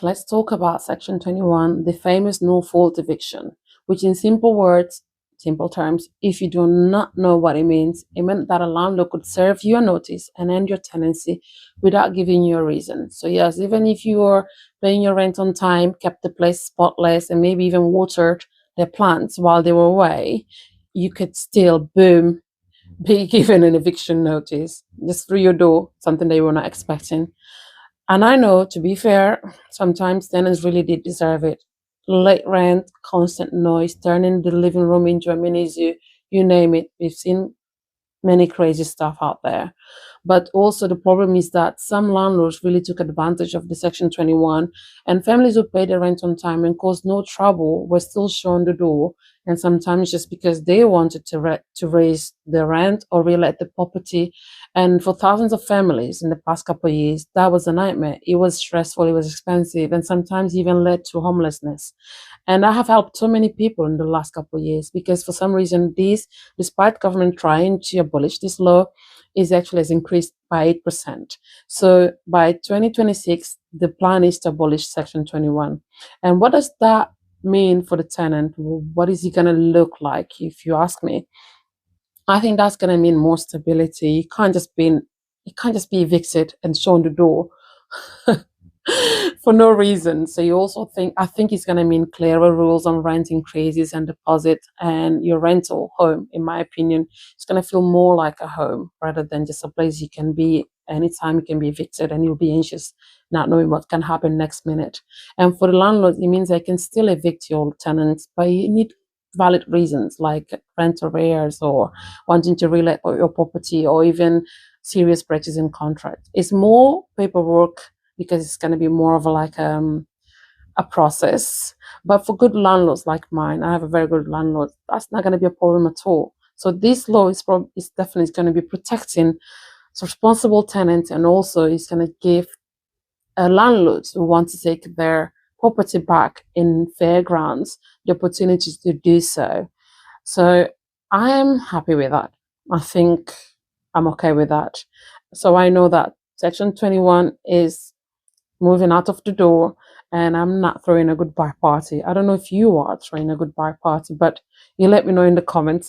Let's talk about Section 21, the famous no-fault eviction, which in simple words, simple terms, if you do not know what it meant that a landlord could serve you a notice and end your tenancy without giving you a reason. So yes, even if you are paying your rent on time, kept the place spotless, and maybe even watered their plants while they were away, you could still, boom, be given an eviction notice just through your door, something that you were not expecting. And I know, to be fair, sometimes tenants really did deserve it. Late rent, constant noise, turning the living room into a mini zoo, you name it. We've seen many crazy stuff out there. But also the problem is that some landlords really took advantage of the Section 21, and families who paid their rent on time and caused no trouble were still shown the door, and sometimes just because they wanted to raise the rent or re-let the property. And for thousands of families in the past couple of years, that was a nightmare. It was stressful, it was expensive, and sometimes even led to homelessness. And I have helped so many people in the last couple of years because for some reason, despite government trying to abolish this law, is actually has increased by 8%. So by 2026, the plan is to abolish Section 21. And what does that mean for the tenant? What is it going to look like, if you ask me? I think that's going to mean more stability. You can't just be evicted and shown the door for no reason. So I think it's going to mean clearer rules on rent increases and deposit, and your rental home, in my opinion, it's going to feel more like a home rather than just a place you can be anytime you can be evicted and you'll be anxious not knowing what can happen next minute. And for the landlord, it means they can still evict your tenants, but you need valid reasons like rent arrears or wanting to relet your property or even serious breaches in contract. It's more paperwork because it's going to be more of a process. But for good landlords like mine, I have a very good landlord, that's not going to be a problem at all. So this law is definitely going to be protecting responsible tenants, and also it's going to give landlords who want to take their property back in fair grounds the opportunity to do so. So I am happy with that. I think I'm okay with that. So I know that Section 21 is moving out of the door, and I'm not throwing a goodbye party. I don't know if you are throwing a goodbye party, but you let me know in the comments.